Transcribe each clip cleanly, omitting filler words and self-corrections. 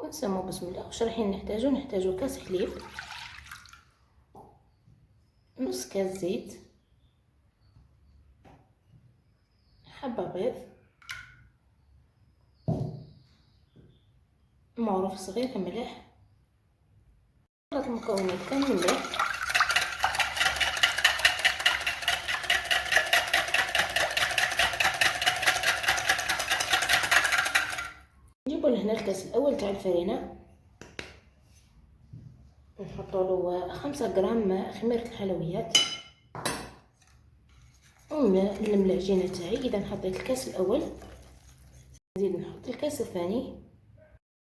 ونسمو بسم الله. واش رايحين نحتاجو كاس حليب، نص كاس زيت، حبة بيض، معروف صغير، ملح. نخلط المكونات كامل مليح. نجيبو لهنا الكاس الاول تاع الفرينه، نحطو له 5 غرام خميره الحلويات ونلم العجينه تاعي. اذا حطيت الكاس الاول، نزيد نحط الكاس الثاني،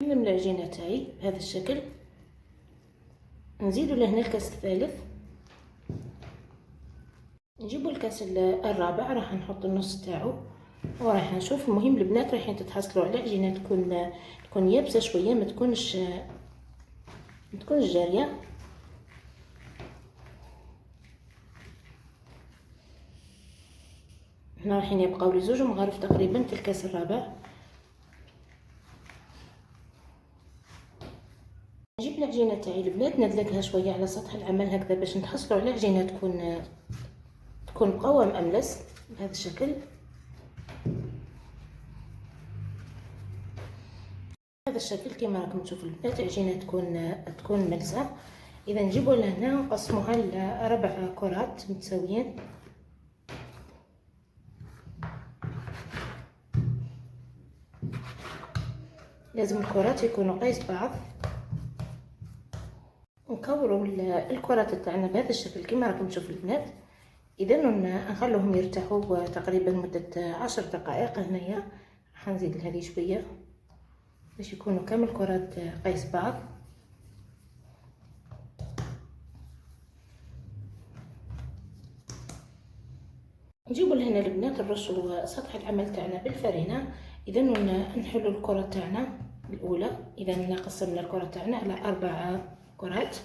نلم العجينه تاعي بهذا الشكل. نزيدو لهنا الكاس الثالث، نجيبو الكاس الرابع، راح نحط النص تاعو وراح نشوف. المهم البنات رايحين تتحصلوا على عجينه تكون يابسه شويه، ما تكونش جاريه. هنا رايحين يبقاو لي 2 مغارف تقريبا في الكاس الرابع. نجيب العجينه تاعي البنات، ندلقها شويه على سطح العمل هكذا باش نتحصلوا على عجينه تكون قوام املس بهذا الشكل. هذا الشكل كما راكم تشوفوا البنات، عجينه تكون ملسه. اذا نجيبوا لهنا نقسموها ل4 كرات متساويين. لازم الكرات يكونوا قيس بعض. نكوروا الكرات تاعنا بهذا الشكل كما راكم تشوفوا البنات. اذا نخلوهم يرتاحوا تقريبا مده 10 دقائق. هنايا راح نزيد لهذه شويه باش يكونوا كامل الكرات قيس بعض. نجيبوا لهنا البنات نرشوا سطح العمل تاعنا بالفرينه. اذا نحلوا الكره تاعنا الاولى. اذا قسمنا الكره تاعنا على 4 كرات،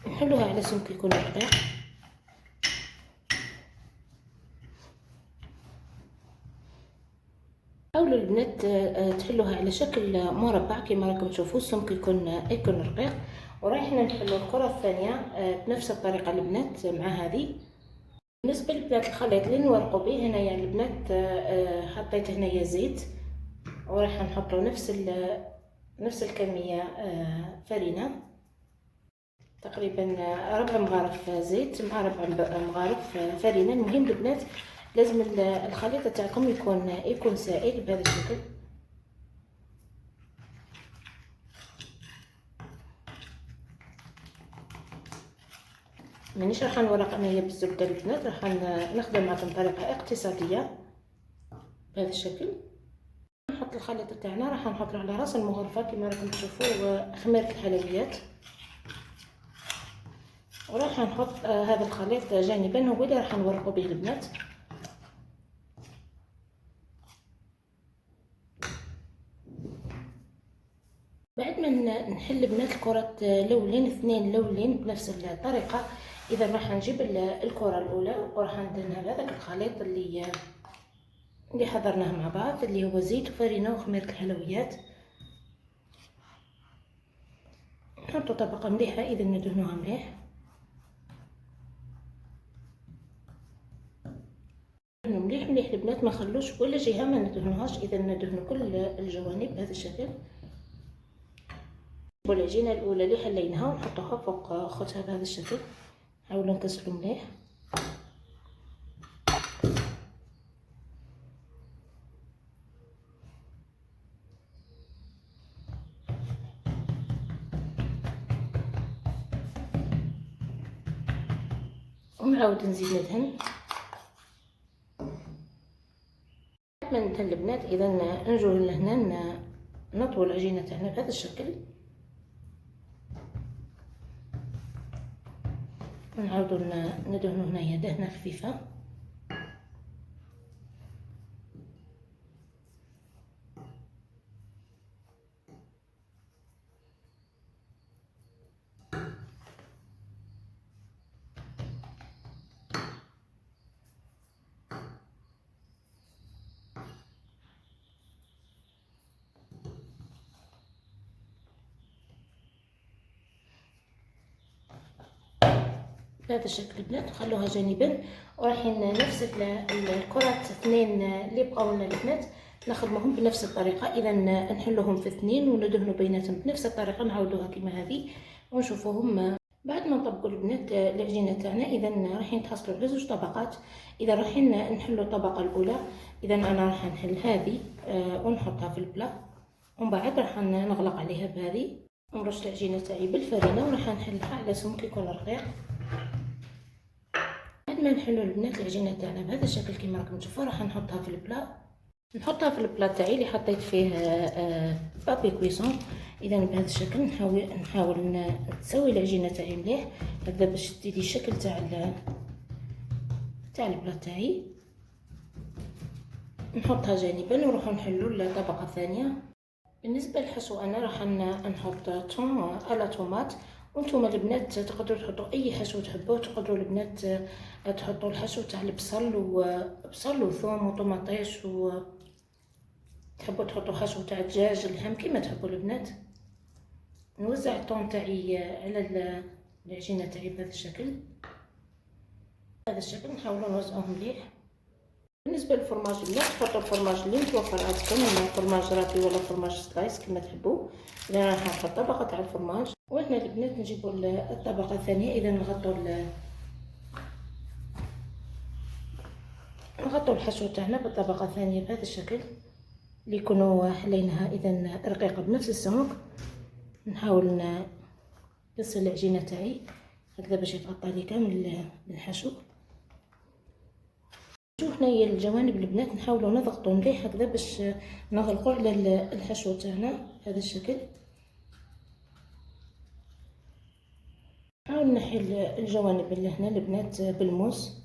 نحلوها على سمك يكون رقيق. حاولوا البنات تحلوها على شكل مربع كما راكم تشوفوا، السمك يكون رقيق. ورايحين نحلوا الكره الثانيه بنفس الطريقه البنات مع هذه. بالنسبه للبنات الخليط اللي نورقوا به، هنايا البنات حطيت هنايا زيت، وراح نحطوا نفس الكميه فرينه، تقريبا 4 مغارف زيت مع 4 مغارف فرينه. المهم البنات لازم الخليط تاعكم يكون سائل بهذا الشكل. مانيش راح نورق انايا بالزبده البنات، راح نخدم معكم طريقه اقتصاديه بهذا الشكل. نحط الخليط تاعنا، راح نحط له على راس المغرفه كما راكم تشوفوا خميره الحلويات، وراح نحط هذا الخليط جانبا، هو اللي راح نورقوا به البنات. بعد ما نحل بنات الكرات لولين 2 لولين بنفس الطريقه. اذا راح نجيب الكره الاولى وراح ندهنها بهذاك الخليط اللي حضرناه مع بعض، اللي هو زيت وفرينه وخميره الحلويات. نحطوا طبقه مليحه، اذا ندهنوها مليح. مليح مليح البنات، ما خلوش ولا جهه ما ندهنوهاش. اذا ندهنوا كل الجوانب بهذا الشكل. والعجينه الاولى اللي حليناها ونحطوها فوق خوتها بهذا الشكل. حاولوا نكسروا مليح. ونعاود نزيد ندهن. بعد ما ندهن البنات، اذا نجو لهنا نطوي العجينه تاعنا بهذا الشكل، ونعاودو ندهنو هنايا دهنه خفيفه. بهذا الشكل البنات، نخلوها جانبا. ورايحين نفس الكرات اثنين اللي بقاو لنا البنات نخدمهم بنفس الطريقه. اذا نحلوهم في اثنين وندهنوا بيناتهم بنفس الطريقه، نعاودوها كما هذه ونشوفوهم. بعد ما نطبقوا البنات العجينه تاعنا، اذا رايحين نتحصلوا على زوج طبقات. اذا رايحين نحلوا الطبقه الاولى، اذا انا راح نحل هذه ونحطها في البلا، ومن بعد راح نغلق عليها بهذه ونرش العجينه تاعي بالفرينه وراح نحلها على سمك يكون رقيق. بعد ما نحلو البنات العجينه تاعنا بهذا الشكل كما راكم تشوفوا، راح نحطها في البلا. نحطها في البلا تاعي اللي حطيت فيه بابي كويسون. اذا بهذا الشكل نحاول نسوي العجينه تاعي مليح هكذا باش تدي الشكل تاع البلا تاعي. نحطها جانبا ونروحو نحلو الطبقه الثانيه. بالنسبه للحشو انا راح نحط ثوم على طوماط. وانتم البنات تقدروا تحطوا اي حشو تحبوه. تقدروا البنات تحطوا الحشو تاع البصل وثوم وطماطيش، و تحبوا تحطوا حشو تاع الدجاج اللحم كيما تحبوا البنات. نوزع الطون تاعي على العجينه تاعي بهذا الشكل. نحاولوا نوزعوه مليح. بالنسبه للفرماج البنات، تحطوا الفرماج اللي متوفر عندكم، اما فرماج رابي ولا فرماج سلايس كما تحبوا. اذا راح نحط طبقه تاع الفرماج. وهنا البنات نجيبوا الطبقه الثانيه. اذا نغطوا الحشو تاعنا بالطبقه الثانيه بهذا الشكل اللي يكونوا حليناها اذا رقيقه بنفس السمك. نحاول نغسل العجينه تاعي هكذا باش يتغطى لي كامل الحشو. شوف هنايا الجوانب البنات نحاولوا نضغطوا مليح هكذا باش نغلقوا على الحشو تاعنا بهذا الشكل. نحاول نحي الجوانب اللي هنا البنات بالموس.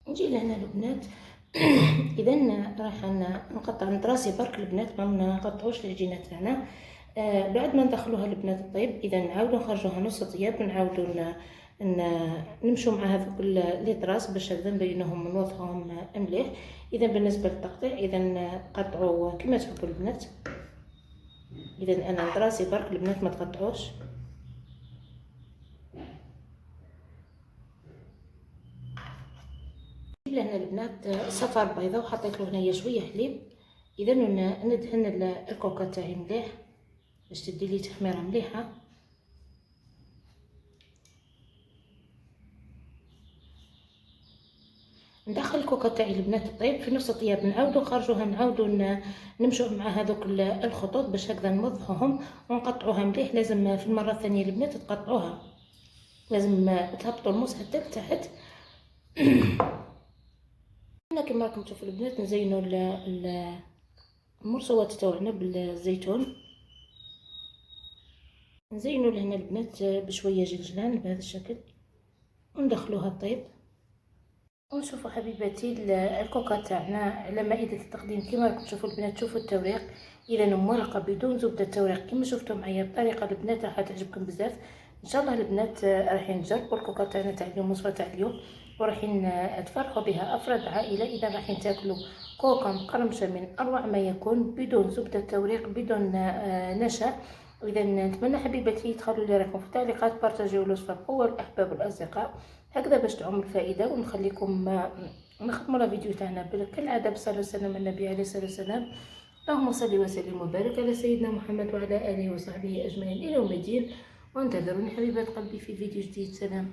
نجي لهنا البنات اذا راح نقطع نطراسي برك البنات، ما نقطعوش العجينه تاعنا. بعد ما ندخلوها البنات الطيب، اذا نعاودو نخرجوها نص طياب ونعاودو نمشوا مع هذوك لي طراس باش هكذا نبينوهم ونوضحوهم مليح. اذا بالنسبه للتقطيع، اذا قطعوا كما تحبوا البنات. اذا انا نطراسي برك البنات ما تقطعوش. لهنا البنات صفار بيضه وحطيت له هنايا شويه حليب. اذا ندهن الكوكا تاعي مليح باش تدي لي تحميره مليحه. ندخل الكوكا تاعي البنات الطيب في نص الطياب، نعاودو نخرجوها، نعاودو نمشوا مع هذوك الخطوط باش هكذا نوضحوهم ونقطعوها مليح. لازم في المره الثانيه البنات تقطعوها، لازم تهبطوا الموس حتى لتحت. كما راكم تشوفوا البنات نزينوا المرصوات تاعنا بالزيتون. نزينوا لهنا البنات بشويه جلجلان بهذا الشكل وندخلوها طيب. ونشوفوا حبيباتي الكوكا تاعنا على مائده التقديم كما راكم تشوفوا البنات. شوفوا التوريق، اذا مرقه بدون زبده التوريق كما شفتوا معايا بطريقه البنات راح تعجبكم بزاف ان شاء الله. البنات رايحين نجربوا الكوكا تاعنا تاع اليوم، وصفه تاع اليوم، ورايحين تفرحوا بها افراد عائله. اذا رايحين تاكلوا كوكا مقرمشه من اروع ما يكون بدون زبده التوريق بدون نشا. اذا نتمنى حبيباتي تخلوا لي رايكم في التعليقات، بارطاجيو الوصفه بقوه الاحباب والاصدقاء هكذا باش تعم الفائده. ونخليكم نختموا الفيديو تاعنا كالعاده بالصلاه والسلام على النبي عليه الصلاه والسلام. اللهم صل وسلم وبارك على سيدنا محمد وعلى اله وصحبه اجمعين الى يوم الدين. وانتظروني حبيبات قلبي في فيديو جديد. سلام.